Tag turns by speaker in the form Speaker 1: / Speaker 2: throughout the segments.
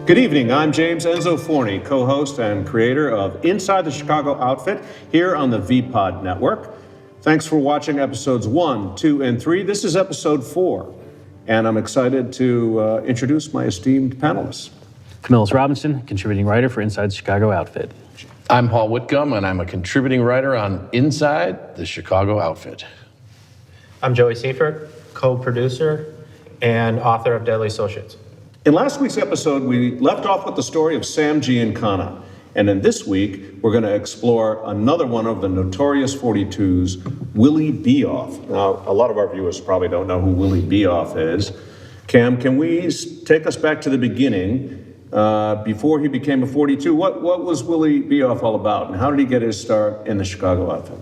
Speaker 1: Good evening, I'm James Enzo Forney, co-host and creator of Inside the Chicago Outfit here on the VPOD network. Thanks for watching episodes 1, 2, and 3. This is episode 4, and I'm excited to introduce my esteemed panelists.
Speaker 2: Camillus Robinson, contributing writer for Inside the Chicago Outfit.
Speaker 3: I'm Paul Whitcomb, and I'm a contributing writer on Inside the Chicago Outfit.
Speaker 4: I'm Joey Seifert, co-producer and author of Deadly Associates.
Speaker 1: In last week's episode, we left off with the story of Sam Giancana. And in this week, we're going to explore another one of the notorious 42s, Willie Bioff. Now, a lot of our viewers probably don't know who Willie Bioff is. Cam, can we take us back to the beginning? Before he became a 42, what was Willie Bioff all about? And how did he get his start in the Chicago outfit?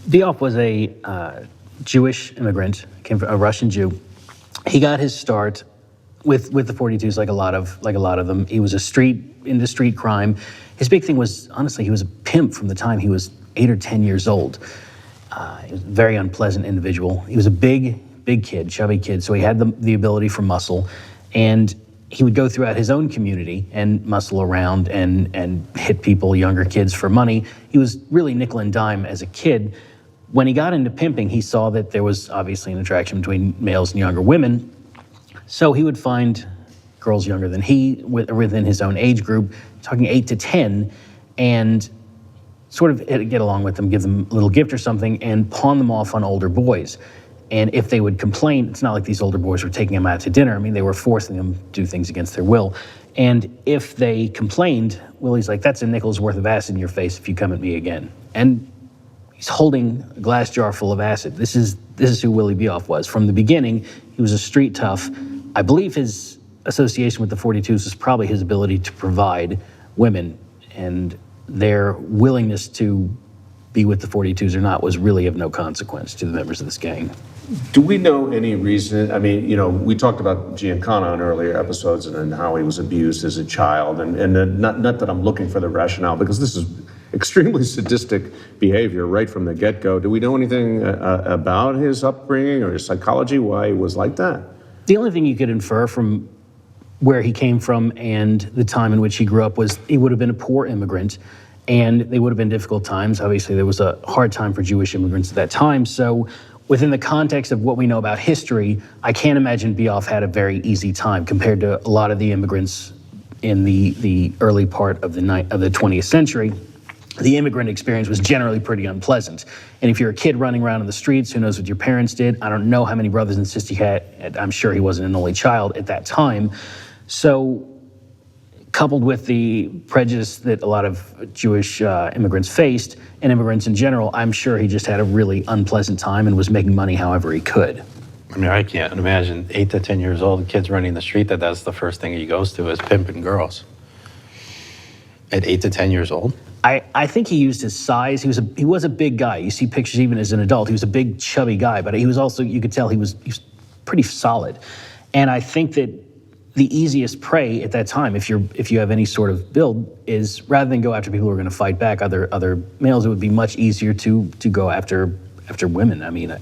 Speaker 2: Bioff was a Jewish immigrant, came from a Russian Jew. He got his start with the 42s, like a lot of them. He was into street crime. His big thing was, honestly, he was a pimp from the time he was 8 or 10 years old. He was a very unpleasant individual. He was a big kid, chubby kid, so he had the ability for muscle, and he would go throughout his own community and muscle around and hit people, younger kids, for money. He was really nickel and dime as a kid. When he got into pimping, he saw that there was obviously an attraction between males and younger women. So he would find girls younger than he, within his own age group, talking 8 to 10, and sort of get along with them, give them a little gift or something, and pawn them off on older boys. And if they would complain, it's not like these older boys were taking them out to dinner. I mean, they were forcing them to do things against their will. And if they complained, Willie's like, that's a nickel's worth of acid in your face if you come at me again. And he's holding a glass jar full of acid. This is who Willie Bioff was. From the beginning, he was a street tough. I believe his association with the 42s was probably his ability to provide women, and their willingness to be with the 42s or not was really of no consequence to the members of this gang.
Speaker 1: Do we know any reason? I mean, we talked about Giancana on earlier episodes and how he was abused as a child, and not that I'm looking for the rationale, because this is extremely sadistic behavior right from the get-go. Do we know anything about his upbringing or his psychology, why he was like that?
Speaker 2: The only thing you could infer from where he came from and the time in which he grew up was he would have been a poor immigrant, and they would have been difficult times. Obviously, there was a hard time for Jewish immigrants at that time. So within the context of what we know about history, I can't imagine Bioff had a very easy time compared to a lot of the immigrants in the early part of the 20th century. The immigrant experience was generally pretty unpleasant. And if you're a kid running around in the streets, who knows what your parents did? I don't know how many brothers and sisters he had. I'm sure he wasn't an only child at that time. So coupled with the prejudice that a lot of Jewish immigrants faced, and immigrants in general, I'm sure he just had a really unpleasant time and was making money however he could.
Speaker 5: I mean, I can't imagine 8 to 10 years old, kids running the street, that's the first thing he goes to is pimping girls. At 8 to 10 years old?
Speaker 2: I think he used his size. He was a big guy. You see pictures even as an adult. He was a big, chubby guy, but he was also, you could tell he was pretty solid. And I think that the easiest prey at that time, if you have any sort of build, is rather than go after people who are going to fight back, other males, it would be much easier to go after women. I mean,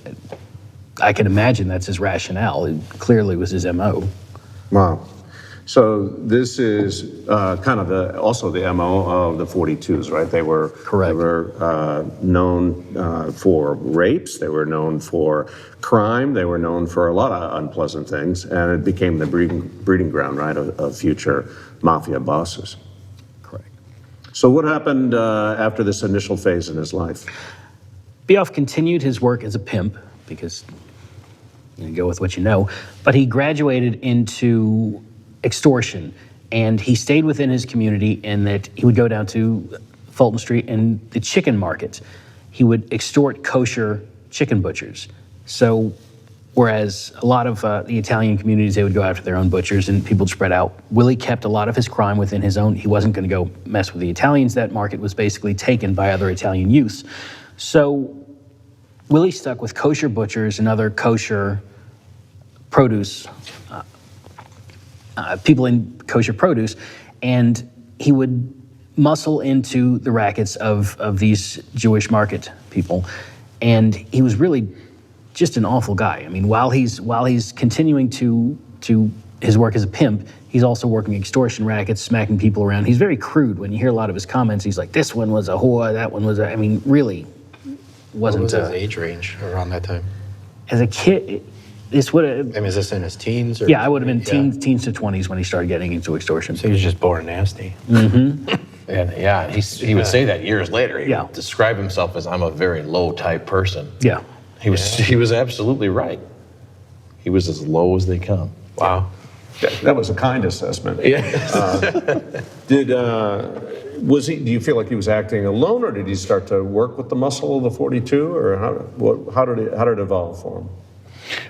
Speaker 2: I can imagine that's his rationale. It clearly was his MO.
Speaker 1: Wow. So this is kind of also the MO of the 42s, right? They were
Speaker 2: correct.
Speaker 1: They were known for rapes. They were known for crime. They were known for a lot of unpleasant things, and it became the breeding ground, right, of future mafia bosses.
Speaker 2: Correct.
Speaker 1: So what happened after this initial phase in his life?
Speaker 2: Bioff continued his work as a pimp because you go with what you know, but he graduated into extortion, and he stayed within his community in that he would go down to Fulton Street and the chicken market. He would extort kosher chicken butchers. So whereas a lot of the Italian communities, they would go after their own butchers and people would spread out, Willie kept a lot of his crime within his own. He wasn't going to go mess with the Italians. That market was basically taken by other Italian youths. So Willie stuck with kosher butchers and other kosher produce, people in kosher produce, and he would muscle into the rackets of these Jewish market people. And he was really just an awful guy. I mean, while he's continuing to his work as a pimp, he's also working extortion rackets, smacking people around. He's very crude. When you hear a lot of his comments, he's like, this one was a whore, that one was a, I mean, really wasn't.
Speaker 5: What was his age range around that time?
Speaker 2: As a kid, this would have.
Speaker 5: I mean, is this in his teens? Or
Speaker 2: Yeah, I would have been teens to 20s when he started getting into extortion.
Speaker 5: So he was just born nasty.
Speaker 3: And yeah, he would say that years later. He
Speaker 2: Yeah.
Speaker 3: would describe himself as, I'm a very low type person.
Speaker 2: Yeah.
Speaker 3: He was absolutely right. He was as low as they come.
Speaker 5: Wow.
Speaker 1: That was a kind assessment.
Speaker 3: Yeah.
Speaker 1: Do you feel like he was acting alone, or did he start to work with the muscle of the 42, or how did it evolve for him?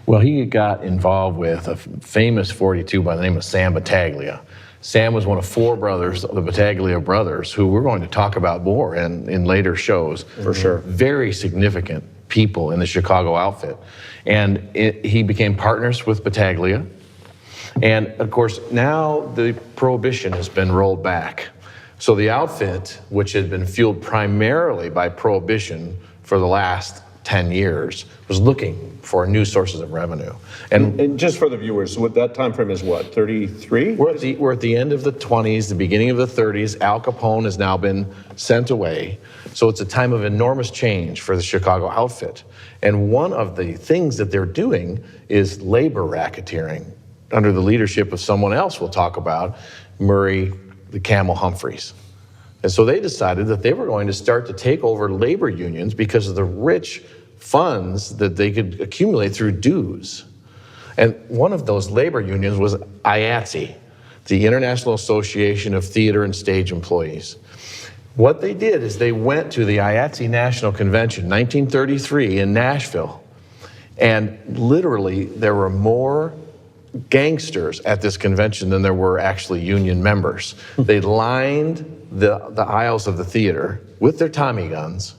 Speaker 3: Well, he got involved with a famous 42 by the name of Sam Battaglia. Sam was one of four brothers, the Battaglia brothers, who we're going to talk about more in later shows.
Speaker 1: For sure.
Speaker 3: Very significant people in the Chicago outfit. And he became partners with Battaglia. And of course, now the prohibition has been rolled back. So the outfit, which had been fueled primarily by prohibition for the last 10 years, was looking for new sources of revenue.
Speaker 1: And just for the viewers, what that time frame is what, 33?
Speaker 3: We're at the end of the 20s, the beginning of the 30s. Al Capone has now been sent away. So it's a time of enormous change for the Chicago outfit. And one of the things that they're doing is labor racketeering under the leadership of someone else we'll talk about, Murray the Camel Humphreys. And so they decided that they were going to start to take over labor unions because of the rich funds that they could accumulate through dues. And one of those labor unions was IATSE, the International Association of Theater and Stage Employees. What they did is they went to the IATSE National Convention, 1933 in Nashville, and literally there were more gangsters at this convention than there were actually union members. They lined the aisles of the theater with their Tommy guns,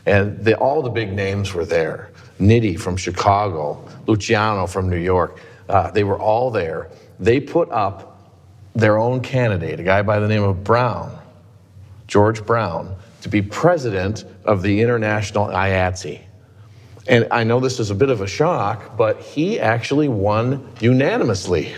Speaker 3: and all the big names were there. Nitti from Chicago, Luciano from New York, they were all there. They put up their own candidate, a guy by the name of Brown, George Brown, to be president of the International IATSE. And I know this is a bit of a shock, but he actually won unanimously.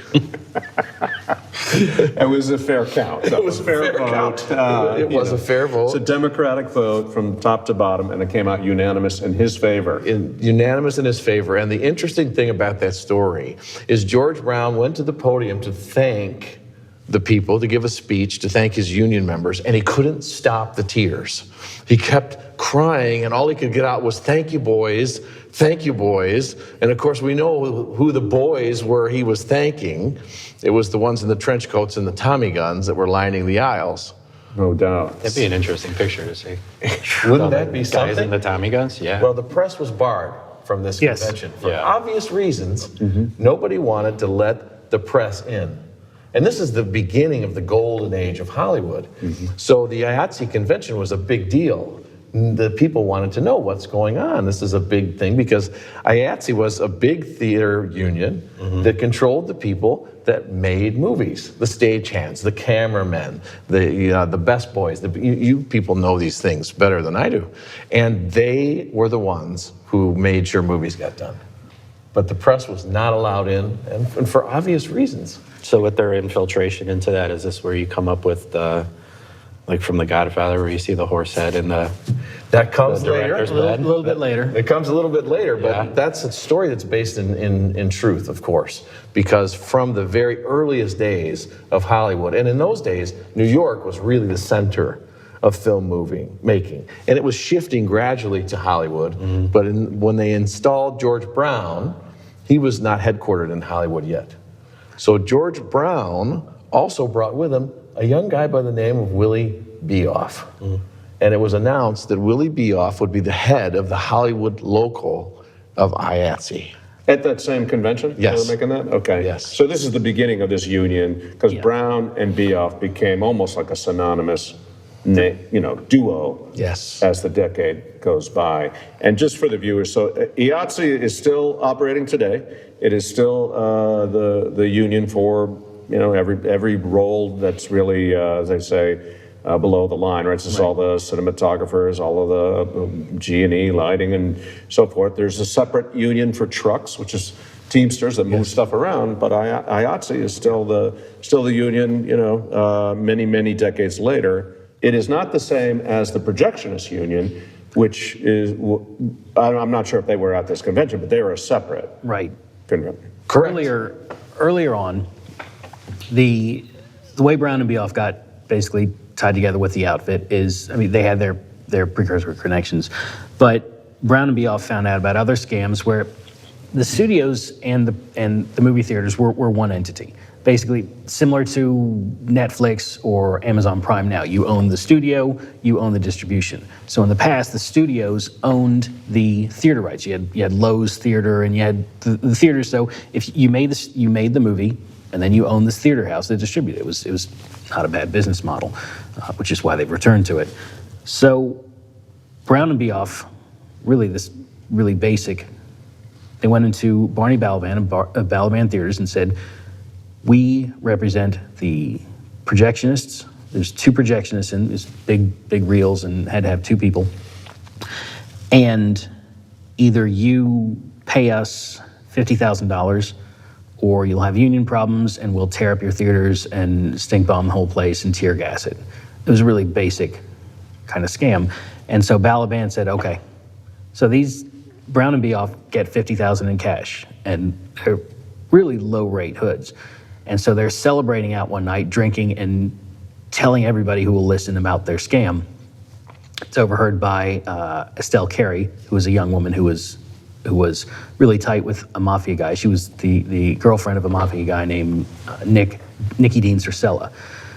Speaker 1: It was a fair count. It was a fair vote.
Speaker 3: It was a fair vote.
Speaker 1: It's a democratic vote from top to bottom, and it came out unanimous in his favor.
Speaker 3: Unanimous in his favor. And the interesting thing about that story is George Brown went to the podium to thank the people, to give a speech, to thank his union members, and he couldn't stop the tears. He kept crying, and all he could get out was, thank you, boys, thank you, boys. And of course, we know who the boys were he was thanking. It was the ones in the trench coats and the Tommy guns that were lining the aisles.
Speaker 1: No doubt.
Speaker 5: That'd be an interesting picture to see.
Speaker 3: Wouldn't that be
Speaker 5: Guys
Speaker 3: something?
Speaker 5: in the Tommy guns? Yeah.
Speaker 3: Well, the press was barred from this
Speaker 2: Yes.
Speaker 3: convention. For
Speaker 5: Yeah.
Speaker 3: obvious reasons, nobody wanted to let the press in. And this is the beginning of the golden age of Hollywood. So the IATSE convention was a big deal. The people wanted to know what's going on. This is a big thing because IATSE was a big theater union that controlled the people that made movies, the stagehands, the cameramen, the best boys. You people know these things better than I do. And they were the ones who made sure movies got done. But the press was not allowed in, and for obvious reasons.
Speaker 5: So with their infiltration into that, is this where you come up with the, like from The Godfather, where you see the horse head in the
Speaker 3: That comes
Speaker 5: The
Speaker 3: later.
Speaker 5: director's
Speaker 2: A little bit later.
Speaker 3: It comes a little bit later, but
Speaker 5: Yeah.
Speaker 3: that's a story that's based in truth, of course, because from the very earliest days of Hollywood, and in those days, New York was really the center of film making, and it was shifting gradually to Hollywood. But when they installed George Brown, he was not headquartered in Hollywood yet. So George Brown also brought with him a young guy by the name of Willie Bioff. And it was announced that Willie Bioff would be the head of the Hollywood local of IATSE.
Speaker 1: At that same convention?
Speaker 3: Yes.
Speaker 1: They were making that? Okay.
Speaker 3: Yes.
Speaker 1: So this is the beginning of this union, because
Speaker 2: Yeah.
Speaker 1: Brown and Bioff became almost like a synonymous duo
Speaker 3: Yes.
Speaker 1: as the decade goes by. And just for the viewers, so IATSE is still operating today. It is still the union for every role that's really, as they say, below the line, right? So it's all the cinematographers, all of the G&E, lighting, and so forth. There's a separate union for trucks, which is Teamsters that move stuff around, but IATSE is still the union, many decades later. It is not the same as the projectionist union, which is, I'm not sure if they were at this convention, but they were a separate
Speaker 2: Right.
Speaker 1: convention.
Speaker 3: Correct.
Speaker 2: Earlier on, the way Brown and Bioff got basically tied together with the outfit is, they had their precursor connections, but Brown and Bioff found out about other scams where the studios and the movie theaters were one entity. Basically, similar to Netflix or Amazon Prime now. You own the studio, you own the distribution. So in the past, the studios owned the theater rights. You had Lowe's Theater and you had the theater. So if you made the movie, and then you own this theater house that distributed it. It was not a bad business model, which is why they've returned to it. So Brown and Bioff, really basic. They went into Barney Balaban and Balaban Theaters and said, we represent the projectionists. There's 2 projectionists in these big reels and had to have 2 people. And either you pay us $50,000 or you'll have union problems and we'll tear up your theaters and stink bomb the whole place and tear gas it. It was a really basic kind of scam. And so Balaban said, okay, so these Brown and Bioff get $50,000 in cash, and they're really low rate hoods. And so they're celebrating out one night, drinking and telling everybody who will listen about their scam. It's overheard by Estelle Carey, who was a young woman who was really tight with a mafia guy. She was the girlfriend of a mafia guy named Nicky Dean Cercella.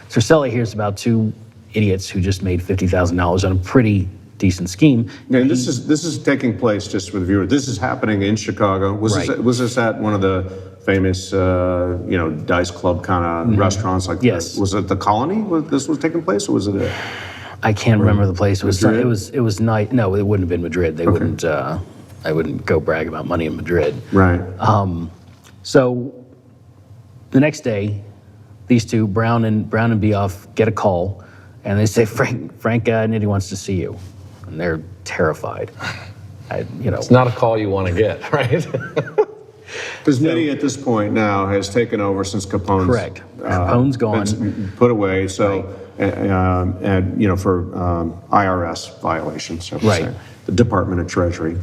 Speaker 2: Cercella hears about 2 idiots who just made $50,000 on a pretty decent scheme.
Speaker 1: Now, this is taking place, just for the viewer. This is happening in Chicago. Was this at one of the famous, dice club kind of restaurants? Like
Speaker 2: Yes.
Speaker 1: Was it the Colony where this was taking place, or was it
Speaker 2: I can't remember the place.
Speaker 1: Madrid?
Speaker 2: It was night. No, it wouldn't have been Madrid. They wouldn't. I wouldn't go brag about money in Madrid.
Speaker 1: Right.
Speaker 2: So the next day, these 2, Brown and Bioff, get a call, and they say Frank Nitti wants to see you, and they're terrified.
Speaker 3: It's not a call you want to get, right?
Speaker 1: Because Nitti at this point now has taken over since Capone's
Speaker 2: Correct. Capone's gone.
Speaker 1: been put away. So, for IRS violations, so to
Speaker 2: Right.
Speaker 1: say, the Department of Treasury.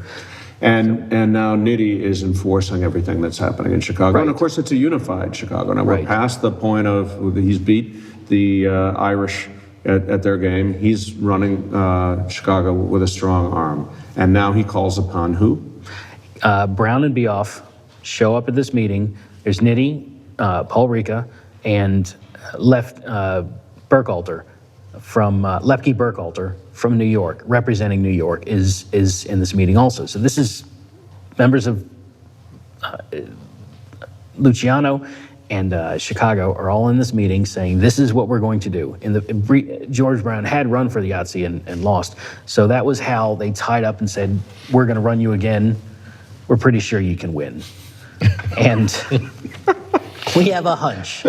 Speaker 1: And now Nitti is enforcing everything that's happening in Chicago. And of course, it's a unified Chicago. Now we're
Speaker 2: Right.
Speaker 1: past the point of he's beat the Irish at their game. He's running Chicago with a strong arm. And now he calls upon who?
Speaker 2: Brown and Bioff show up at this meeting. There's Nitti, Paul Ricca, and Lepke Burkhalter from New York, representing New York, is in this meeting also. So this is members of Luciano and Chicago are all in this meeting saying, this is what we're going to do. George Brown had run for the IATSE and lost. So that was how they tied up and said, we're going to run you again. We're pretty sure you can win. And we have a hunch.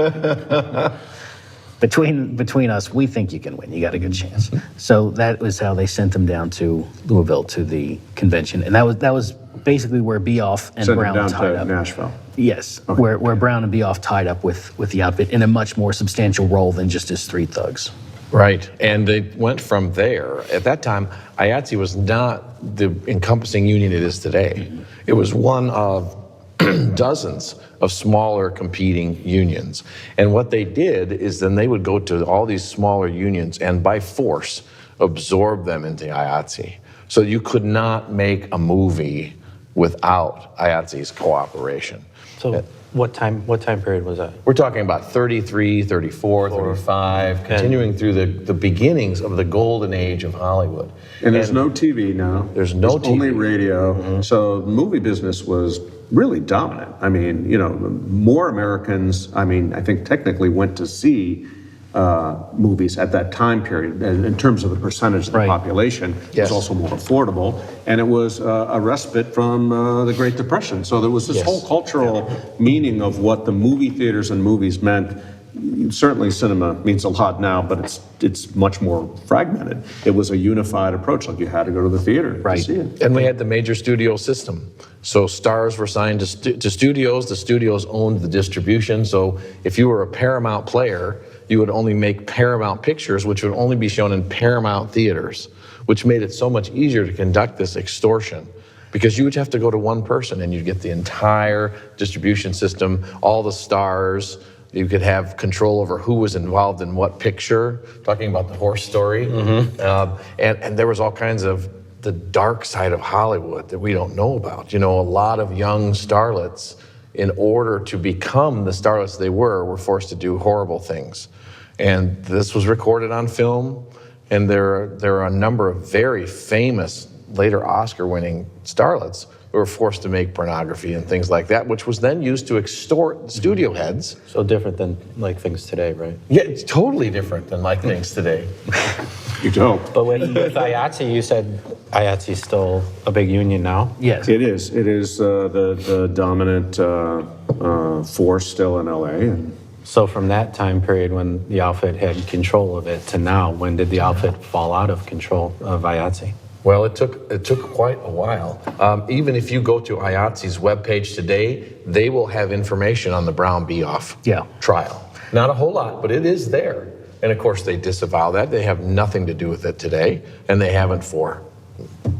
Speaker 2: Between us, we think you can win. You got a good chance. So that was how they sent them down to Louisville to the convention. And that was basically where Bioff and
Speaker 1: Sent him
Speaker 2: Brown
Speaker 1: down
Speaker 2: tied
Speaker 1: to
Speaker 2: up.
Speaker 1: Nashville.
Speaker 2: Yes, where Brown and Bioff tied up with the outfit in a much more substantial role than just as street thugs.
Speaker 3: Right, and they went from there. At that time, IATSE was not the encompassing union it is today. It was one of dozens of smaller competing unions. And what they did is then they would go to all these smaller unions and by force absorb them into IATSE. So you could not make a movie without IATSE's cooperation.
Speaker 5: So what time period was that?
Speaker 3: We're talking about 33, 34, 35, continuing through the beginnings of the golden age of Hollywood.
Speaker 1: And there's no TV now.
Speaker 3: There's no TV.
Speaker 1: Only radio. So the movie business was really dominant. I mean, more Americans, I think technically went to see movies at that time period. And in terms of the percentage of the
Speaker 2: Right.
Speaker 1: population, it
Speaker 3: Yes.
Speaker 1: was also more affordable. And it was a respite from the Great Depression. So there was this
Speaker 3: Yes.
Speaker 1: whole cultural meaning of what the movie theaters and movies meant. Certainly cinema means a lot now, but it's much more fragmented. It was a unified approach, like you had to go to the theater
Speaker 2: Right.
Speaker 1: to see it.
Speaker 3: And we had the major studio system. So stars were signed to studios. The studios owned the distribution. So if you were a Paramount player, you would only make Paramount pictures, which would only be shown in Paramount theaters, which made it so much easier to conduct this extortion. Because you would have to go to one person and you'd get the entire distribution system, all the stars. You could have control over who was involved in what picture, talking about the horse story. And there was all kinds of the dark side of Hollywood that we don't know about. You know, a lot of young starlets, in order to become the starlets they were forced to do horrible things. And this was recorded on film, and there are a number of very famous, later Oscar-winning starlets who were forced to make pornography and things like that, which was then used to extort studio heads.
Speaker 5: So different than like things today, right?
Speaker 3: Yeah, it's totally different than like things today.
Speaker 1: You don't.
Speaker 5: But with IATSE, you said IATSE's still a big union now?
Speaker 2: Yes.
Speaker 1: It is. It is the dominant force still in LA. And
Speaker 5: So from that time period when the outfit had control of it to now, when did the outfit fall out of control of IATSE?
Speaker 3: Well, it took quite a while. Even if you go to IATSE's webpage today, they will have information on the Brown Bioff trial. Not a whole lot, but it is there. And of course, they disavow that. They have nothing to do with it today, and they haven't for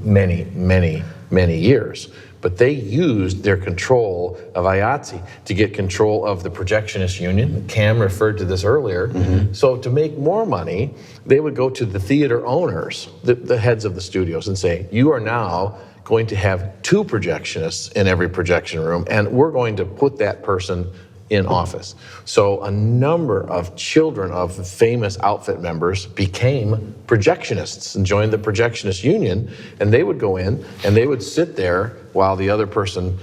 Speaker 3: many, many, many years. But they used their control of IATSE to get control of the projectionist union. Cam referred to this earlier. So to make more money, they would go to the theater owners, the heads of the studios, and say, you are now going to have 2 projectionists in every projection room, and we're going to put that person in office. So a number of children of famous outfit members became projectionists and joined the projectionist union, and they would go in and they would sit there while the other person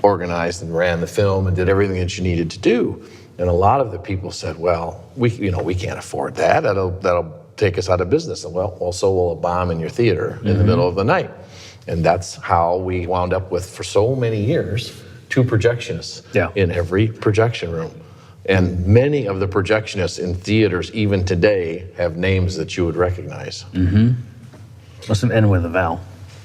Speaker 3: organized and ran the film and did everything that you needed to do. And a lot of the people said, well, we can't afford that. That'll take us out of business. And well, also will a bomb in your theater in the middle of the night. And that's how we wound up with, for so many years, 2 projectionists in every projection room. And many of the projectionists in theaters, even today, have names that you would recognize.
Speaker 2: Must have ended with a vowel.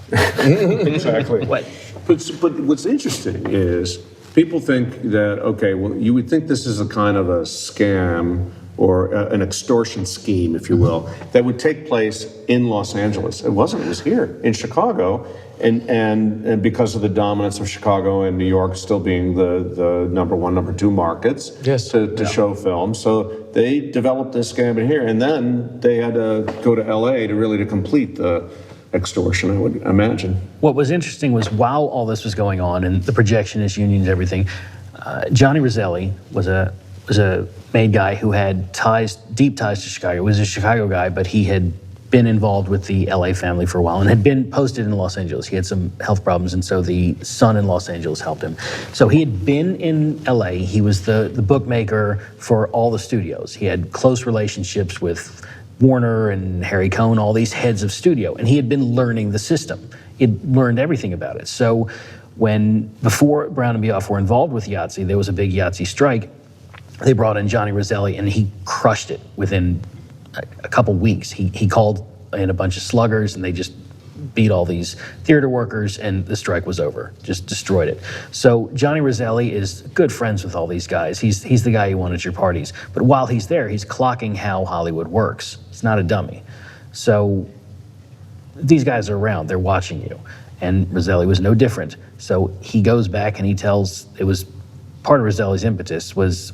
Speaker 1: exactly.
Speaker 2: What?
Speaker 1: But what's interesting is people think that, okay, well, you would think this is a kind of a scam or an extortion scheme, if you will, that would take place in Los Angeles. It wasn't. It was here in Chicago. And because of the dominance of Chicago and New York still being the number 1, number 2 markets to show films. So they developed this scam in here, and then they had to go to LA to complete the extortion, I would imagine.
Speaker 2: What was interesting was while all this was going on and the projectionist unions, everything, Johnny Roselli was a made guy who had deep ties to Chicago. He was a Chicago guy, but he had been involved with the LA family for a while and had been posted in Los Angeles. He had some health problems, and so the son in Los Angeles helped him. So he had been in LA. He was the bookmaker for all the studios. He had close relationships with Warner and Harry Cohn, all these heads of studio, and he had been learning the system. He'd learned everything about it. So before Brown and Bioff were involved with IATSE, there was a big IATSE strike. They brought in Johnny Roselli, and he crushed it within a couple weeks. He called in a bunch of sluggers, and they just beat all these theater workers, and the strike was over, just destroyed it. So Johnny Roselli is good friends with all these guys. He's the guy you want at your parties. But while he's there, he's clocking how Hollywood works. He's not a dummy. So these guys are around, they're watching you. And Roselli was no different. So he goes back and he tells, it was part of Roselli's impetus was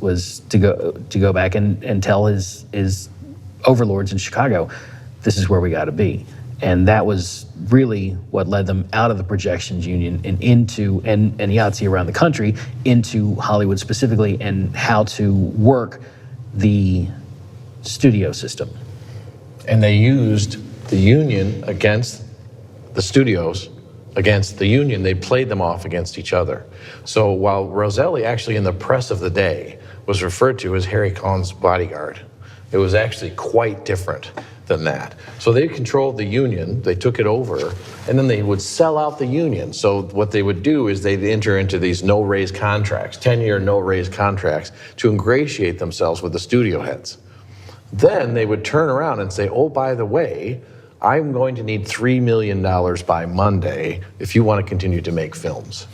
Speaker 2: to go back and tell his overlords in Chicago, this is where we got to be. And that was really what led them out of the projections union and into, and IATSE around the country, into Hollywood specifically, and how to work the studio system.
Speaker 3: And they used the union against the studios, against the union. They played them off against each other. So while Roselli actually in the press of the day was referred to as Harry Cohn's bodyguard, It was actually quite different than that. So they controlled the union, they took it over, and then they would sell out the union. So what they would do is they'd enter into these no-raise contracts, 10-year no-raise contracts, to ingratiate themselves with the studio heads. Then they would turn around and say, oh, by the way, I'm going to need $3 million by Monday if you want to continue to make films.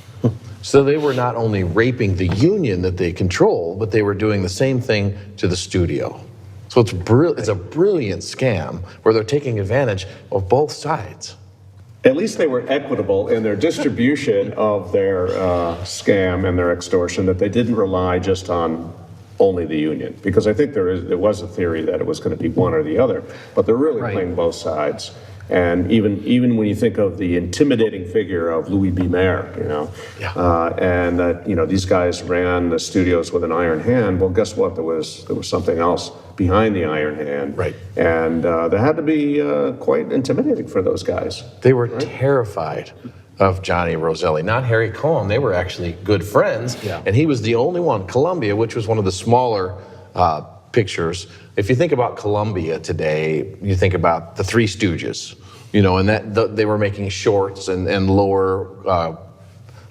Speaker 3: So they were not only raping the union that they control, but they were doing the same thing to the studio. So it's a brilliant scam where they're taking advantage of both sides.
Speaker 1: At least they were equitable in their distribution of their scam and their extortion, that they didn't rely just on only the union. Because I think there was a theory that it was going to be one or the other, but they're really playing both sides. And even when you think of the intimidating figure of Louis B. Mayer, and that these guys ran the studios with an iron hand. Well, guess what? There was something else behind the iron hand,
Speaker 3: right?
Speaker 1: And that had to be quite intimidating for those guys.
Speaker 3: They were terrified of Johnny Roselli, not Harry Cohn. They were actually good friends, and he was the only one. Columbia, which was one of the smaller pictures. If you think about Columbia today, you think about the Three Stooges, and that they were making shorts and lower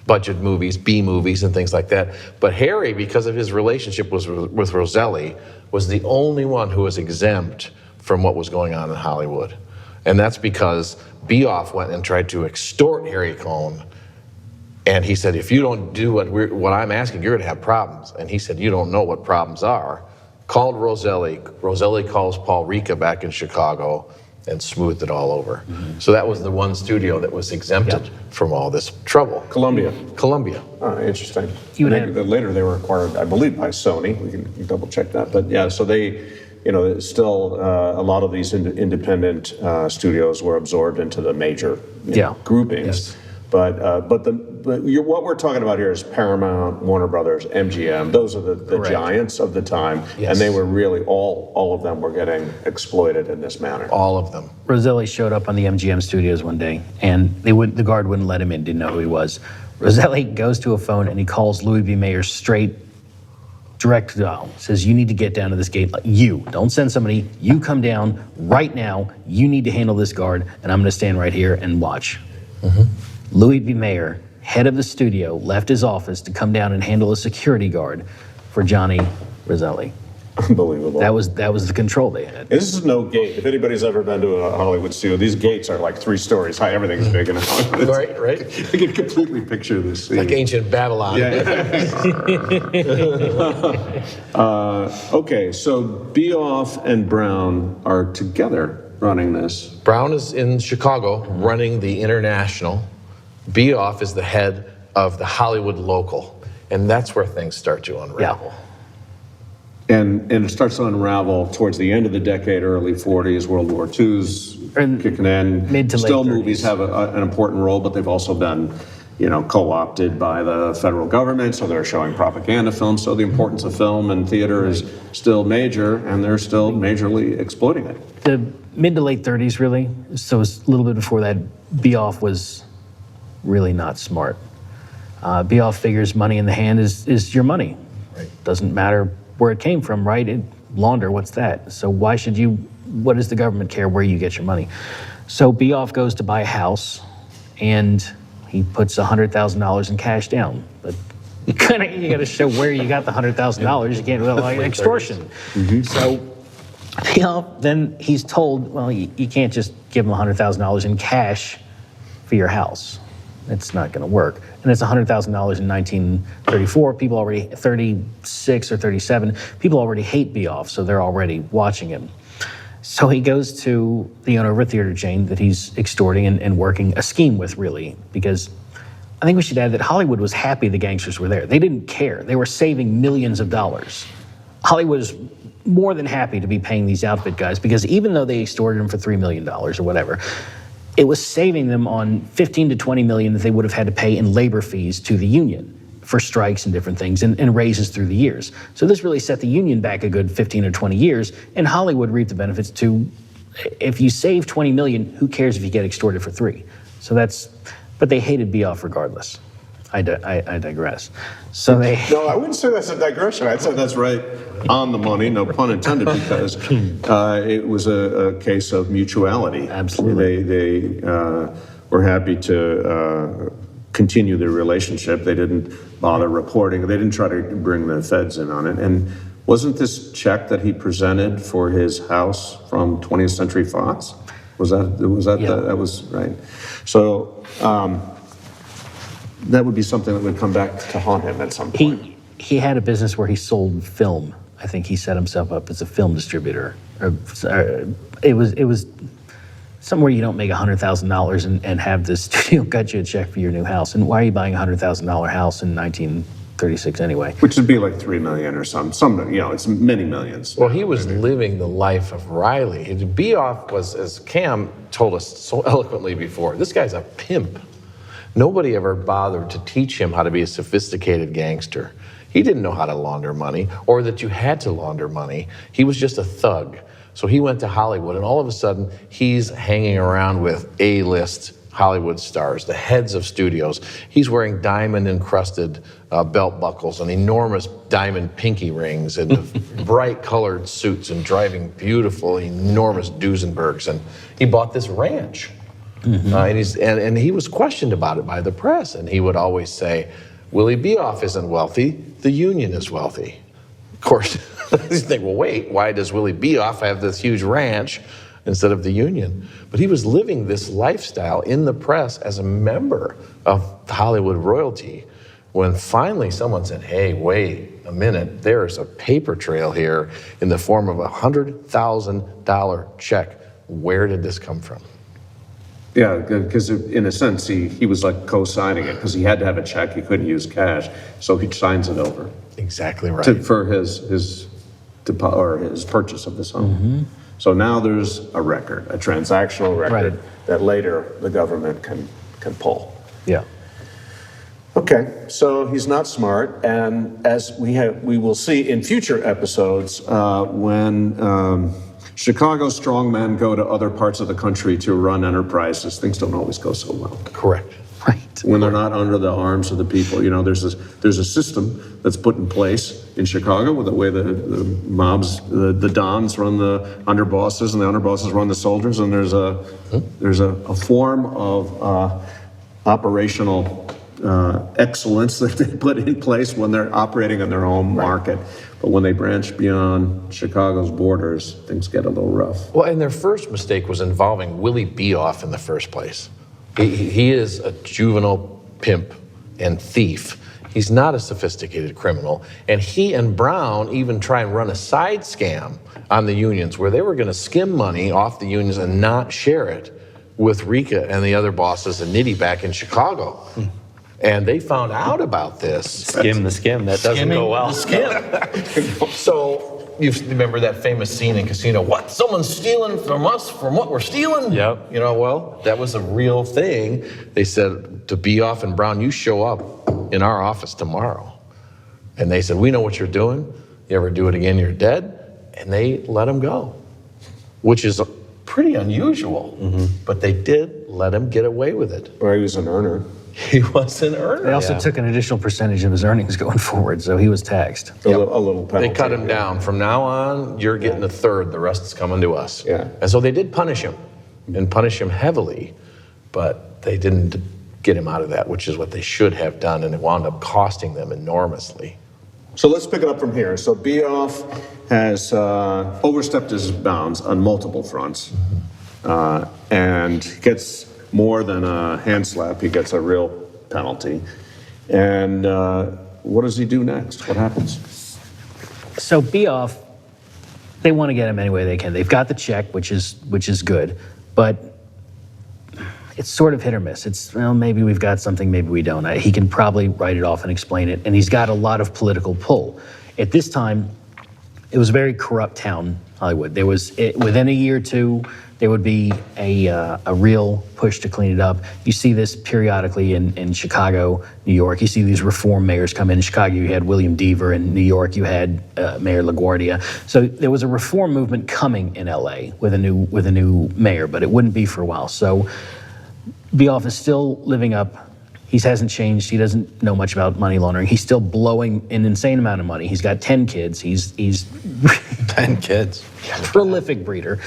Speaker 3: budget movies, B movies and things like that. But Harry, because of his relationship with Roselli, was the only one who was exempt from what was going on in Hollywood. And that's because Bioff went and tried to extort Harry Cohn. And he said, if you don't do what I'm asking, you're going to have problems. And he said, you don't know what problems are. Called Roselli. Roselli calls Paul Ricca back in Chicago and smoothed it all over. Mm-hmm. So that was the one studio that was exempted from all this trouble.
Speaker 1: Columbia.
Speaker 3: Oh,
Speaker 1: interesting. Later they were acquired, I believe, by Sony. We can double check that. But yeah, so they, still a lot of these independent studios were absorbed into the major groupings. Yes. But what we're talking about here is Paramount, Warner Brothers, MGM. Those are the giants of the time, and they were really all of them were getting exploited in this manner.
Speaker 3: All of them.
Speaker 2: Roselli showed up on the MGM studios one day, and the guard wouldn't let him in. Didn't know who he was. Roselli goes to a phone and he calls Louis B. Mayer straight, direct dial. Says, "You need to get down to this gate. You don't send somebody. You come down right now. You need to handle this guard, and I'm going to stand right here and watch." Mm-hmm. Louis B. Mayer, head of the studio, left his office to come down and handle a security guard for Johnny Roselli.
Speaker 1: Unbelievable.
Speaker 2: That was the control they had.
Speaker 1: This is no gate. If anybody's ever been to a Hollywood studio, these gates are like 3 stories high. Everything's big in Hollywood.
Speaker 3: Right.
Speaker 1: I can completely picture this scene.
Speaker 3: Like ancient Babylon.
Speaker 1: Yeah. Okay, so Bioff and Brown are together running this.
Speaker 3: Brown is in Chicago running the International. Bioff is the head of the Hollywood Local, and that's where things start to unravel.
Speaker 1: Yeah. And it starts to unravel towards the end of the decade, early 40s, World War II's kicking in.
Speaker 2: Mid to
Speaker 1: Still,
Speaker 2: late 30s.
Speaker 1: movies have an important role, but they've also been, co-opted by the federal government, so they're showing propaganda films. So the importance of film and theater is still major, and they're still majorly exploiting it.
Speaker 2: The mid to late 30s, really. So it's a little bit before that. Bioff was really not smart. Bioff figures money in the hand is your money. Right. Doesn't matter where it came from, right? Launder, what's that? So what does the government care where you get your money? So Bioff goes to buy a house, and he puts $100,000 in cash down. But you got to show where you got the $100,000. You can't like extortion. Mm-hmm. So Bioff, then he's told, well, you can't just give him $100,000 in cash for your house. It's not going to work. And it's $100,000 in 1934. People already, 36 or 37, people already hate Bioff, so they're already watching him. So he goes to the owner of a theater chain that he's extorting and working a scheme with, really, because I think we should add that Hollywood was happy the gangsters were there. They didn't care. They were saving millions of dollars. Hollywood was more than happy to be paying these outfit guys, because even though they extorted them for $3 million or whatever, it was saving them on $15 to $20 million that they would have had to pay in labor fees to the union for strikes and different things and raises through the years. So this really set the union back a good 15 or 20 years, and Hollywood reaped the benefits too. If you save 20 million, who cares if you get extorted for 3? So but they hated Bioff regardless. I digress. So they.
Speaker 1: No, I wouldn't say that's a digression. I'd say that's right on the money, no pun intended, because it was a case of mutuality.
Speaker 2: Absolutely.
Speaker 1: They were happy to continue their relationship. They didn't bother reporting. They didn't try to bring the feds in on it. And wasn't this check that he presented for his house from 20th Century Fox? Was that
Speaker 2: Yeah.
Speaker 1: that was right? So that would be something that would come back to haunt him at some point.
Speaker 2: He had a business where he sold film. I think he set himself up as a film distributor. It was somewhere you don't make $100,000 and have the studio cut you a check for your new house. And why are you buying a $100,000 house in 1936 anyway?
Speaker 1: Which would be like $3 million or some, it's many millions.
Speaker 3: Well, he was living the life of Riley. Bioff was, as Cam told us so eloquently before, this guy's a pimp. Nobody ever bothered to teach him how to be a sophisticated gangster. He didn't know how to launder money or that you had to launder money. He was just a thug. So he went to Hollywood, and all of a sudden, he's hanging around with A-list Hollywood stars, the heads of studios. He's wearing diamond-encrusted belt buckles and enormous diamond pinky rings and bright-colored suits and driving beautiful, enormous Duesenbergs. And he bought this ranch. And he was questioned about it by the press, and he would always say, Willie Bioff isn't wealthy, the union is wealthy. Of course, you think, well, wait, why does Willie Bioff have this huge ranch instead of the union? But he was living this lifestyle in the press as a member of Hollywood royalty when finally someone said, hey, wait a minute, there's a paper trail here in the form of a $100,000 check. Where did this come from?
Speaker 1: Yeah, because in a sense, he was like co-signing it because he had to have a check. He couldn't use cash, so he signs it over
Speaker 3: Exactly right.
Speaker 1: for his purchase of this home. So now there's a record, a transactional record that later the government can pull.
Speaker 2: Yeah.
Speaker 1: Okay, so he's not smart, and as we will see in future episodes, when Chicago strongmen go to other parts of the country to run enterprises, things don't always go so well.
Speaker 3: Correct.
Speaker 2: Right.
Speaker 1: When they're not under the arms of the people. You know, there's a system that's put in place in Chicago with the way the mobs, the dons run the underbosses and the underbosses run the soldiers, and there's a form of operational excellence that they put in place when they're operating in their home market. But when they branch beyond Chicago's borders, things get a little rough.
Speaker 3: Well, and their first mistake was involving Willie Bioff in the first place. He is a juvenile pimp and thief. He's not a sophisticated criminal. And he and Brown even try and run a side scam on the unions where they were going to skim money off the unions and not share it with Rika and the other bosses and Nitty back in Chicago. And they found out about this.
Speaker 5: Skim the skim, that doesn't go well.
Speaker 3: So you remember that famous scene in Casino, what, someone's stealing from us from what we're stealing?
Speaker 5: Yep.
Speaker 3: You know, well, that was a real thing. They said to Bioff and Brown, you show up in our office tomorrow. And they said, we know what you're doing. You ever do it again, you're dead. And they let him go, which is pretty unusual. But they did let him get away with it.
Speaker 1: Or he was an earner.
Speaker 3: He was an earner.
Speaker 2: They also took an additional percentage of his earnings going forward, so he was taxed.
Speaker 1: A little penalty.
Speaker 3: They cut him down. From now on, you're getting a third. The rest is coming to us.
Speaker 1: Yeah.
Speaker 3: And so they did punish him, and punish him heavily, but they didn't get him out of that, which is what they should have done, and it wound up costing them enormously.
Speaker 1: So let's pick it up from here. So Bioff has overstepped his bounds on multiple fronts, and gets more than a hand slap. He gets a real penalty. And what does he do next? What happens?
Speaker 2: So Bioff, they want to get him any way they can. They've got the check, which is good, but it's sort of hit or miss. It's, well, maybe we've got something, maybe we don't. He can probably write it off and explain it, and he's got a lot of political pull. At this time, it was a very corrupt town, Hollywood. There was, within a year or two, there would be a real push to clean it up. You see this periodically in Chicago, New York. You see these reform mayors come in. Chicago, you had William Deaver. In New York, you had Mayor LaGuardia. So there was a reform movement coming in LA with a new mayor, but it wouldn't be for a while. So Bioff is still living up He hasn't changed. He doesn't know much about money laundering. He's still blowing an insane amount of money. He's got 10 kids. He's
Speaker 5: 10 kids.
Speaker 2: prolific breeder.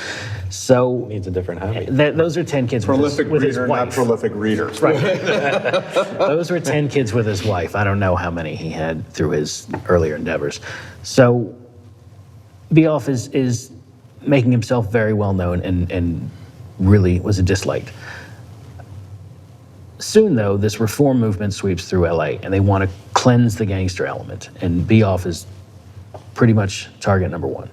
Speaker 2: So
Speaker 5: Needs a different hobby.
Speaker 2: those are 10 kids
Speaker 1: Prolific
Speaker 2: with his
Speaker 1: reader,
Speaker 2: wife.
Speaker 1: not prolific reader.
Speaker 2: Those were 10 kids with his wife. I don't know how many he had through his earlier endeavors. So Bioff is making himself very well known and really was a disliked. Soon, though, this reform movement sweeps through LA, and they want to cleanse the gangster element, and Bioff is pretty much target number one.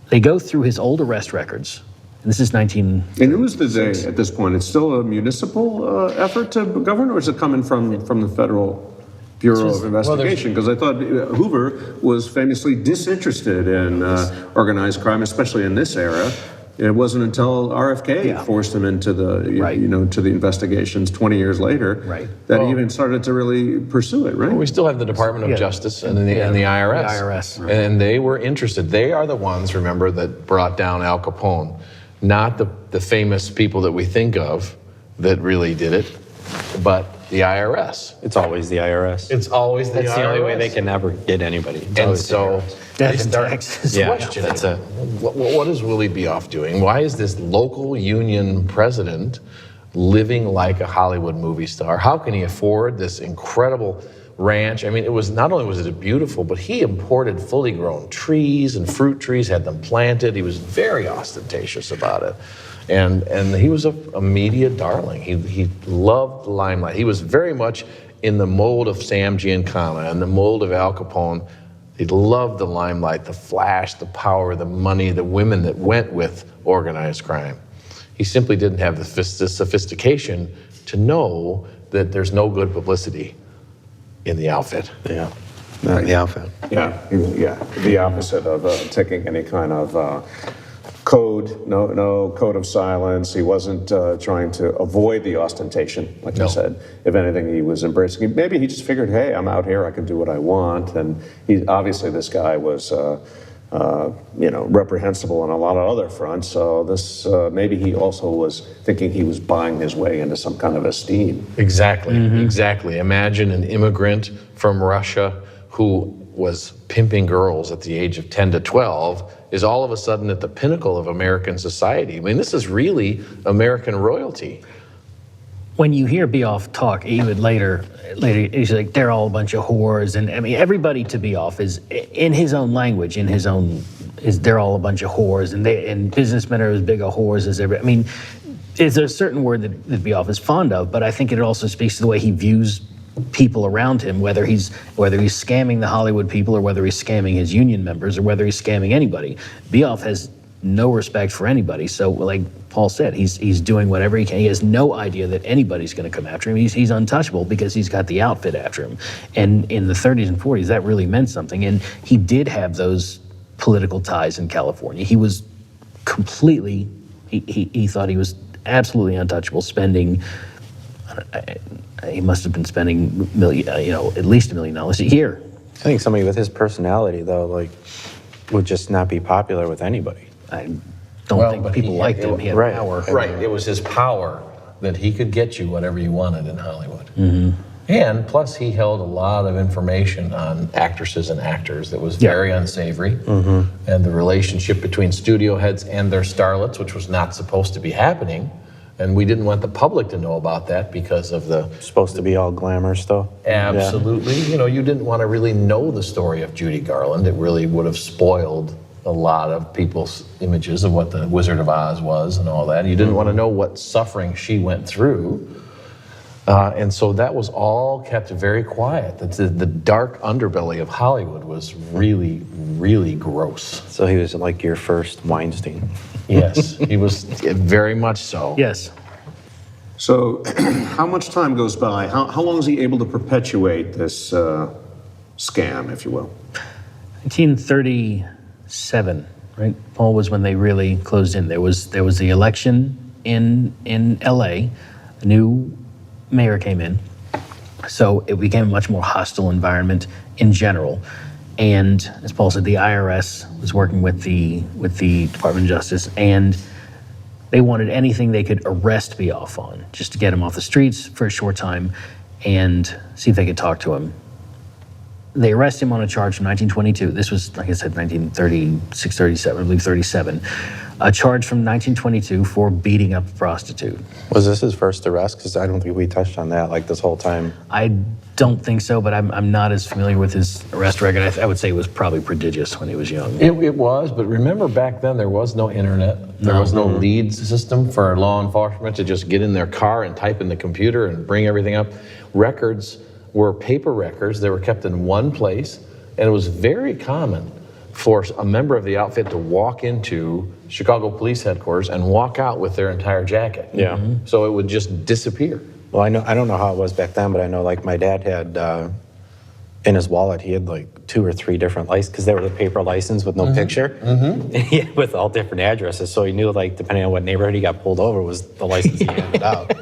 Speaker 2: They go through his old arrest records, and this is 19...
Speaker 1: And who's the they at this point? It's still a municipal effort to govern, or is it coming from the Federal Bureau of Investigation? Because I thought Hoover was famously disinterested in organized crime, especially in this era. It wasn't until RFK forced him into the, to the investigations 20 years later that he even started to really pursue it, right?
Speaker 3: Well, we still have the Department of Justice and the IRS.
Speaker 2: The IRS. Right.
Speaker 3: And they were interested. They are the ones, remember, that brought down Al Capone, not the famous people that we think of that really did it, but the IRS.
Speaker 5: It's always the IRS.
Speaker 3: It's always the IRS.
Speaker 5: That's the only way they can never get anybody. It's
Speaker 3: And
Speaker 5: always the
Speaker 3: so
Speaker 5: IRS.
Speaker 3: they start questioning,
Speaker 5: that's it.
Speaker 3: what is Willie Bioff doing? Why is this local union president living like a Hollywood movie star? How can he afford this incredible ranch? I mean, it was not only was it beautiful, but he imported fully grown trees and fruit trees, had them planted. He was very ostentatious about it. And he was a media darling. He loved the limelight. He was very much in the mold of Sam Giancana and the mold of Al Capone. He loved the limelight, the flash, the power, the money, the women that went with organized crime. He simply didn't have the sophistication to know that there's no good publicity in the outfit.
Speaker 5: Yeah, not the outfit.
Speaker 1: Yeah, the opposite of taking any kind of code, no code of silence. He wasn't trying to avoid the ostentation, like you said. If anything, he was embracing. Maybe he just figured, hey, I'm out here, I can do what I want. And he obviously this guy was, reprehensible on a lot of other fronts. So this maybe he also was thinking he was buying his way into some kind of esteem.
Speaker 3: Exactly, exactly. Imagine an immigrant from Russia who was pimping girls at the age of 10 to 12 is all of a sudden at the pinnacle of American society. I mean, this is really American royalty.
Speaker 2: When you hear Bioff talk, even later, he's like, they're all a bunch of whores. And I mean, everybody to Bioff is, in his own language, they're all a bunch of whores. And businessmen are as big a whores as everybody. I mean, there's a certain word that Bioff is fond of, but I think it also speaks to the way he views people around him, whether he's scamming the Hollywood people or whether he's scamming his union members or whether he's scamming anybody. Bioff has no respect for anybody. So like Paul said, he's doing whatever he can. He has no idea that anybody's going to come after him. He's untouchable because he's got the outfit after him. And in the 30s and 40s, that really meant something. And he did have those political ties in California. He was completely, he thought he was absolutely untouchable, spending, he must have been spending at least $1 million a year.
Speaker 5: I think somebody with his personality, though, would just not be popular with anybody.
Speaker 2: I don't think people liked him. He had power.
Speaker 3: Right, it was his power that he could get you whatever you wanted in Hollywood. And plus he held a lot of information on actresses and actors that was very unsavory. And the relationship between studio heads and their starlets, which was not supposed to be happening. And we didn't want the public to know about that because of the...
Speaker 5: Supposed to be all glamour stuff.
Speaker 3: Absolutely. Yeah. You didn't want to really know the story of Judy Garland. It really would have spoiled a lot of people's images of what the Wizard of Oz was and all that. You didn't want to know what suffering she went through. And so that was all kept very quiet. The dark underbelly of Hollywood was really, really gross.
Speaker 5: So he was like your first Weinstein.
Speaker 3: Yes, he was very much so.
Speaker 2: Yes.
Speaker 1: So how much time goes by? How long is he able to perpetuate this scam, if you will?
Speaker 2: 1937, right? Paul, was when they really closed in. There was the election in LA. A new mayor came in. So it became a much more hostile environment in general. And as Paul said, the IRS was working with the Department of Justice, and They wanted anything they could arrest Bioff on, just to get him off the streets for a short time and see if they could talk to him. They arrest him on a charge from 1922. This was, like I said, 1936, 37, I believe 37. A charge from 1922 for beating up a prostitute.
Speaker 5: Was this his first arrest? Because I don't think we touched on that like this whole time.
Speaker 2: I don't think so, but I'm not as familiar with his arrest record. I would say it was probably prodigious when he was young.
Speaker 3: It was, but remember back then there was no internet. There was no lead system for law enforcement to just get in their car and type in the computer and bring everything up. Records were paper records. They were kept in one place, and it was very common for a member of the outfit to walk into Chicago Police Headquarters and walk out with their entire jacket.
Speaker 5: Yeah.
Speaker 3: So it would just disappear.
Speaker 5: Well, I don't know how it was back then, but I know like my dad had in his wallet, he had like 2 or 3 different licenses because they were the paper license with no picture, with all different addresses. So he knew like depending on what neighborhood he got pulled over was the license he handed out.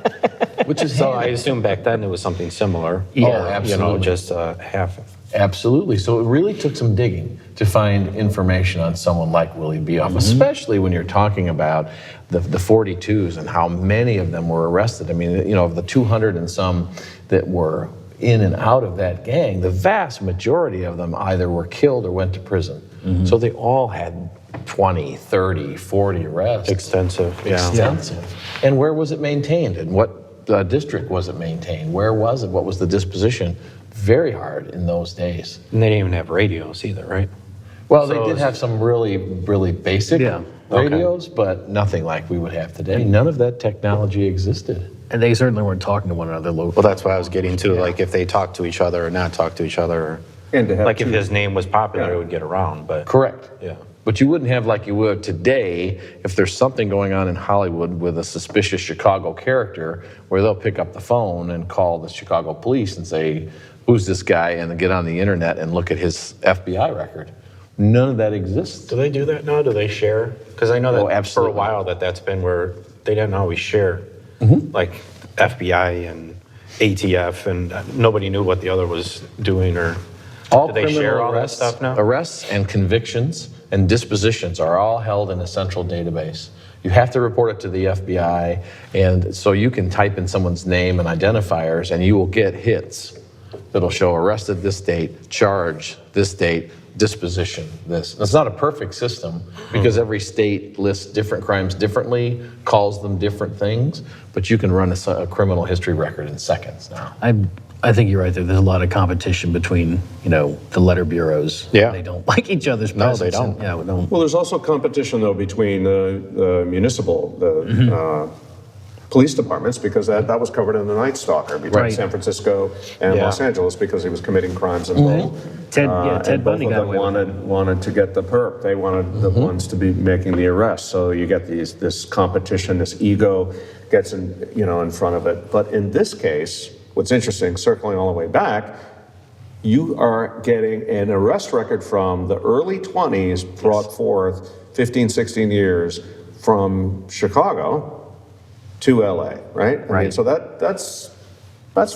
Speaker 3: Which is
Speaker 5: So I assume back then it was something similar.
Speaker 2: Yeah.
Speaker 3: Oh,
Speaker 5: You know,
Speaker 3: absolutely.
Speaker 5: just half.
Speaker 3: Absolutely. So it really took some digging to find information on someone like Willie Bioff, especially when you're talking about the 42s and how many of them were arrested. I mean, you know, of the 200 and some that were in and out of that gang, the vast majority of them either were killed or went to prison. So they all had 20, 30, 40 arrests.
Speaker 5: Extensive, yeah.
Speaker 3: Extensive. And where was it maintained? And what district was it maintained? Where was it? What was the disposition? Very hard in those days.
Speaker 5: And they didn't even have radios either, right?
Speaker 3: Well,
Speaker 5: So
Speaker 3: they did have some really, really basic
Speaker 2: Yeah.
Speaker 3: radios, but nothing like we would have today. None of that technology existed.
Speaker 2: And they certainly weren't talking to one another locally.
Speaker 5: Well, that's what I was getting to, like if they talked to each other or not talk to each other. Or,
Speaker 1: And to have
Speaker 5: like if
Speaker 1: two-
Speaker 5: his name was popular,
Speaker 1: Yeah.
Speaker 5: it would get around, but.
Speaker 3: Correct.
Speaker 5: Yeah.
Speaker 3: But you wouldn't have like you would today if there's something going on in Hollywood with a suspicious Chicago character where they'll pick up the phone and call the Chicago police and say, who's this guy? And then get on the internet and look at his FBI record. None of that exists.
Speaker 5: Do they do that now? Do they share? Because I know that
Speaker 3: Oh,
Speaker 5: for a
Speaker 3: absolutely.
Speaker 5: while that's been where they didn't always share, like FBI and ATF, and nobody knew what the other was doing, or do they share all that stuff now?
Speaker 3: Arrests and convictions and dispositions are all held in a central database. You have to report it to the FBI, and so you can type in someone's name and identifiers, and you will get hits that'll show arrested this date, charged this date, disposition this. It's not a perfect system because every state lists different crimes differently, calls them different things, but you can run a criminal history record in seconds now.
Speaker 2: I think you're right there. There's a lot of competition between, the letter bureaus.
Speaker 5: Yeah.
Speaker 2: They don't like each other's
Speaker 5: No,
Speaker 2: presence.
Speaker 5: they don't.
Speaker 2: And, yeah, we don't.
Speaker 1: Well, there's also competition, though, between the municipal, police departments, because that was covered in the Night Stalker between
Speaker 2: Right.
Speaker 1: San Francisco and
Speaker 5: Yeah.
Speaker 1: Los Angeles because he was committing crimes in both.
Speaker 2: Ted
Speaker 1: And
Speaker 2: Bundy
Speaker 1: both
Speaker 2: got
Speaker 1: of
Speaker 2: away with
Speaker 1: them wanted to get the perp. They wanted the ones to be making the arrest. So you get this competition, this ego gets in front of it. But in this case, what's interesting, circling all the way back, you are getting an arrest record from the early 20s brought forth 15, 16 years from Chicago to LA, right? I mean, so that's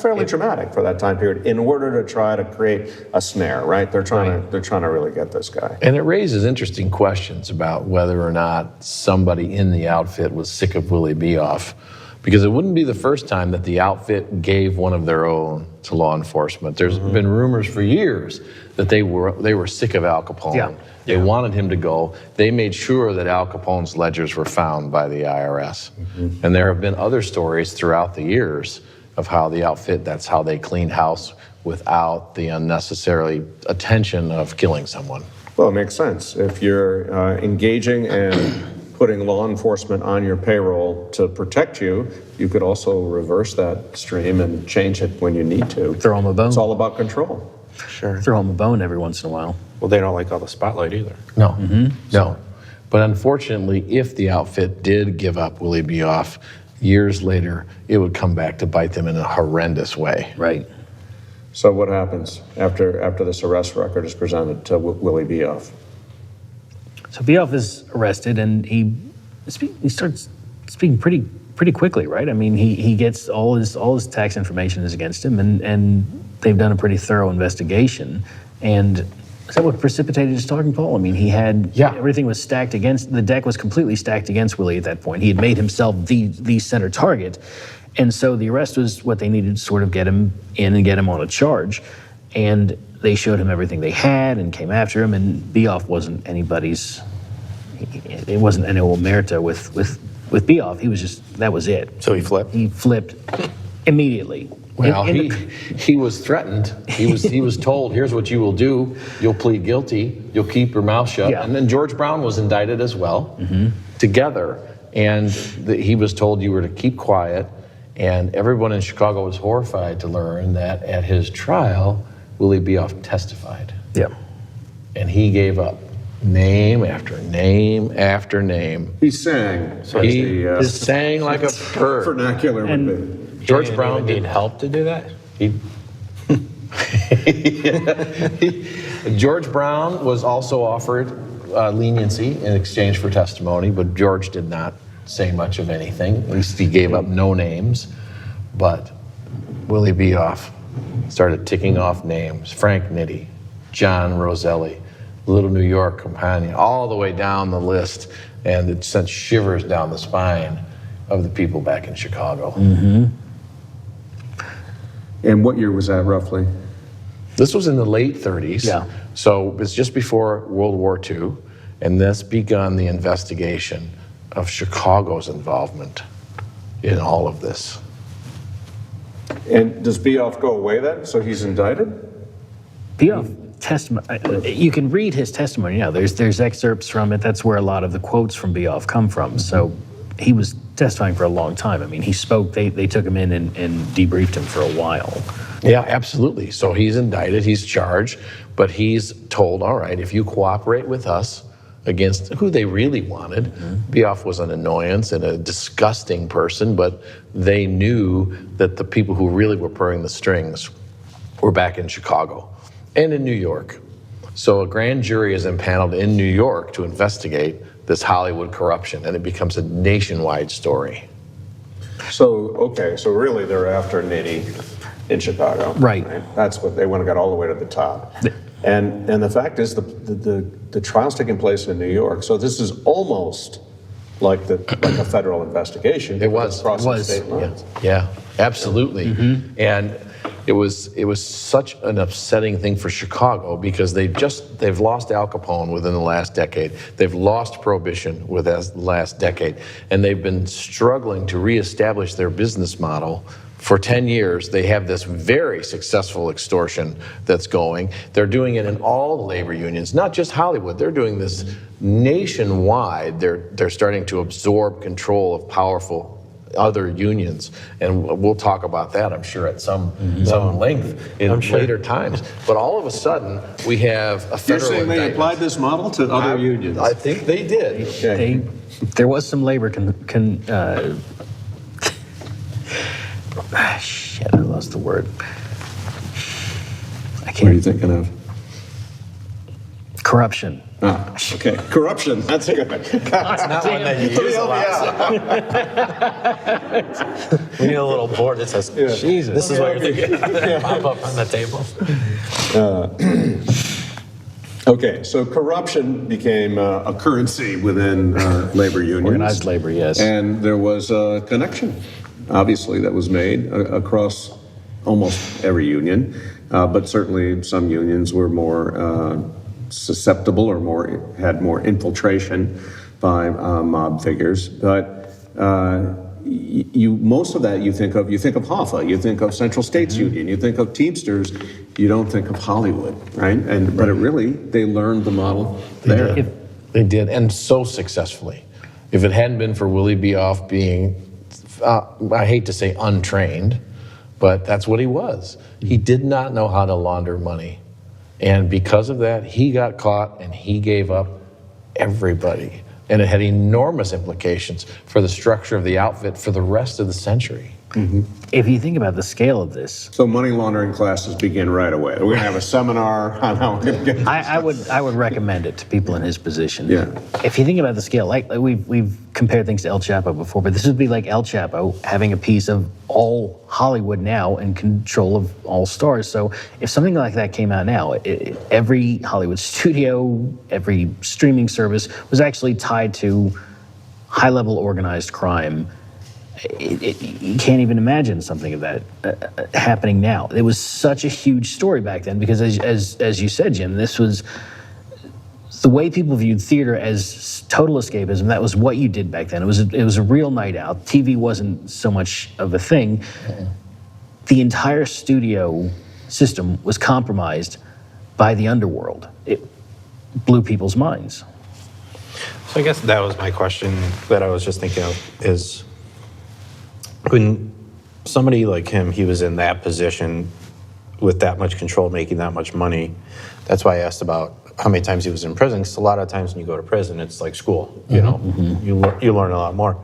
Speaker 1: fairly dramatic for that time period in order to try to create a snare, right? They're trying to really get this guy.
Speaker 3: And it raises interesting questions about whether or not somebody in the outfit was sick of Willie Bioff, because it wouldn't be the first time that the outfit gave one of their own to law enforcement. There's been rumors for years that they were sick of Al Capone.
Speaker 2: Yeah.
Speaker 3: They wanted him to go. They made sure that Al Capone's ledgers were found by the IRS. And there have been other stories throughout the years of how the outfit, that's how they cleaned house without the unnecessary attention of killing someone.
Speaker 1: Well, it makes sense. If you're engaging and putting law enforcement on your payroll to protect you, you could also reverse that stream and change it when you need to.
Speaker 2: Throw 'em a bone.
Speaker 1: It's all about control.
Speaker 5: Sure.
Speaker 2: Throw him a bone every once in a while.
Speaker 5: Well, they don't like all the spotlight either.
Speaker 3: No, no. But unfortunately, if the outfit did give up Willie Bioff, years later, it would come back to bite them in a horrendous way.
Speaker 2: Right.
Speaker 1: So what happens after this arrest record is presented to Willie Bioff?
Speaker 2: So Bioff is arrested, and he starts speaking pretty quickly, right? I mean, he gets all his tax information is against him, and they've done a pretty thorough investigation, and Is that what precipitated his talking pole? I mean, he had everything was stacked against the deck was completely stacked against Willie at that point. He had made himself the center target, and so the arrest was what they needed to sort of get him in and get him on a charge. And they showed him everything they had and came after him. And Bioff wasn't anybody's. It wasn't an omerta with Bioff. He was just that was it.
Speaker 5: So he flipped.
Speaker 2: He flipped immediately.
Speaker 3: Well, he was threatened. He was told, here's what you will do. You'll plead guilty. You'll keep your mouth shut.
Speaker 2: Yeah.
Speaker 3: And then George Brown was indicted as well, together. And he was told you were to keep quiet. And everyone in Chicago was horrified to learn that at his trial, Willie Bioff testified.
Speaker 2: Yeah.
Speaker 3: And he gave up name after name after name.
Speaker 1: He sang. So
Speaker 3: He sang like a bird.
Speaker 1: vernacular would be.
Speaker 3: George Brown
Speaker 5: need help to do that.
Speaker 3: George Brown was also offered leniency in exchange for testimony, but George did not say much of anything. At least he gave up no names. But Willie Bioff started ticking off names. Frank Nitti, John Roselli, Little New York Companion, all the way down the list. And it sent shivers down the spine of the people back in Chicago.
Speaker 1: And what year was that roughly?
Speaker 3: This was in the late 30s.
Speaker 2: Yeah.
Speaker 3: So it's just before World War II, and this begun the investigation of Chicago's involvement in all of this.
Speaker 1: And does Bioff go away then? So he's indicted?
Speaker 2: Bioff testimony. You can read his testimony now. There's excerpts from it. That's where a lot of the quotes from Bioff come from. So he was testifying for a long time. I mean, he spoke. They took him in and debriefed him for a while.
Speaker 3: Yeah, absolutely. So he's indicted, he's charged, but he's told, all right, if you cooperate with us against who they really wanted. Bioff was an annoyance and a disgusting person, but they knew that the people who really were pulling the strings were back in Chicago and in New York. So a grand jury is impaneled in New York to investigate this Hollywood corruption, and it becomes a nationwide story.
Speaker 1: So, okay, so really they're after Nitti in Chicago.
Speaker 2: Right.
Speaker 1: That's what they want to get all the way to the top. And the fact is the trial's taking place in New York, so this is almost like a federal investigation.
Speaker 3: It was.
Speaker 1: Crossing state lines.
Speaker 3: Yeah, absolutely. And it was such an upsetting thing for Chicago because they've lost Al Capone within the last decade. They've lost Prohibition within the last decade, and they've been struggling to reestablish their business model. For 10 years, they have this very successful extortion that's going. They're doing it in all the labor unions, not just Hollywood. They're doing this nationwide. They're starting to absorb control of powerful other unions, and we'll talk about that, I'm sure, at some length in later times. But all of a sudden, we have a federal
Speaker 1: You're saying they
Speaker 3: indictment.
Speaker 1: applied this model to other unions?
Speaker 3: I think they did.
Speaker 1: Okay.
Speaker 2: There was some labor shit, I lost the word. I
Speaker 1: What are you
Speaker 2: can't.
Speaker 1: thinking of?
Speaker 2: Corruption.
Speaker 1: Ah, okay, corruption, that's good.
Speaker 5: Not one that you use a lot. We need a little board that says, Jesus, this is what you're thinking. Pop up on the table.
Speaker 1: Okay, so corruption became a currency within labor unions.
Speaker 2: Organized labor, yes.
Speaker 1: And there was a connection, obviously, that was made across almost every union, but certainly some unions were more susceptible or had more infiltration by mob figures. But most of that you think of Hoffa, you think of Central States Union, you think of Teamsters, you don't think of Hollywood, right? But they learned the model there.
Speaker 3: They did, and so successfully. If it hadn't been for Willie Bioff being, I hate to say untrained, but that's what he was. He did not know how to launder money. And because of that, he got caught and he gave up everybody. And it had enormous implications for the structure of the outfit for the rest of the century.
Speaker 2: If you think about the scale of this,
Speaker 1: So money laundering classes begin right away. We're going to have a seminar on how we're going to get.
Speaker 2: I would recommend it to people in his position.
Speaker 1: Yeah.
Speaker 2: If you think about the scale, like we've compared things to El Chapo before, but this would be like El Chapo having a piece of all Hollywood now and control of all stars. So if something like that came out now, every Hollywood studio, every streaming service was actually tied to high-level organized crime. You can't even imagine something of that happening now. It was such a huge story back then because, as you said, Jim, this was the way people viewed theater as total escapism. That was what you did back then. It was a real night out. TV wasn't so much of a thing. The entire studio system was compromised by the underworld. It blew people's minds.
Speaker 5: So I guess that was my question that I was just thinking of is when somebody like him, he was in that position with that much control, making that much money. That's why I asked about how many times he was in prison, because a lot of times when you go to prison, it's like school, you know, you learn a lot more.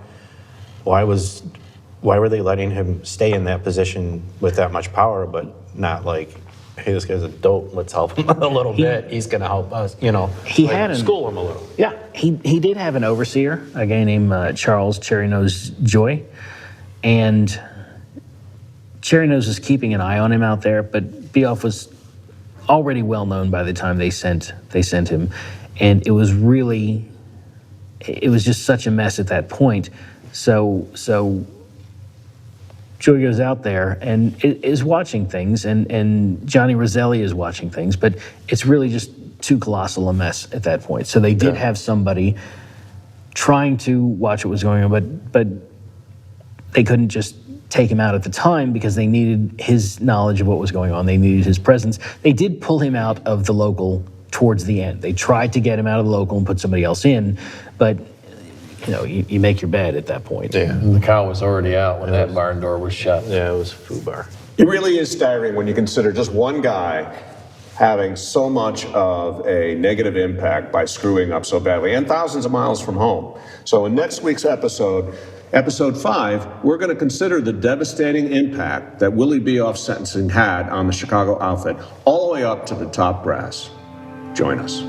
Speaker 5: Why were they letting him stay in that position with that much power, but not like, hey, this guy's a dope, let's help him a little bit, he's gonna help us, you know.
Speaker 2: He
Speaker 5: like,
Speaker 2: had
Speaker 5: school him a little.
Speaker 2: Yeah, he did have an overseer, a guy named Charles Cherry Nose Joy, and Cherry Nose was keeping an eye on him out there, but Bioff was already well known by the time they sent him, and it was just such a mess at that point. So Joey goes out there and is watching things, and Johnny Roselli is watching things, but it's really just too colossal a mess at that point. So they did have somebody trying to watch what was going on, but they couldn't just take him out at the time because they needed his knowledge of what was going on. They needed his presence. They did pull him out of the local towards the end. They tried to get him out of the local and put somebody else in, but you know, you make your bed at that point.
Speaker 5: Yeah.
Speaker 6: The cow was already out when that barn door was shut.
Speaker 5: Yeah, it was FUBAR.
Speaker 1: It really is staggering when you consider just one guy having so much of a negative impact by screwing up so badly, and thousands of miles from home. So in next week's episode 5, we're going to consider the devastating impact that Willie Bioff's sentencing had on the Chicago outfit, all the way up to the top brass. Join us.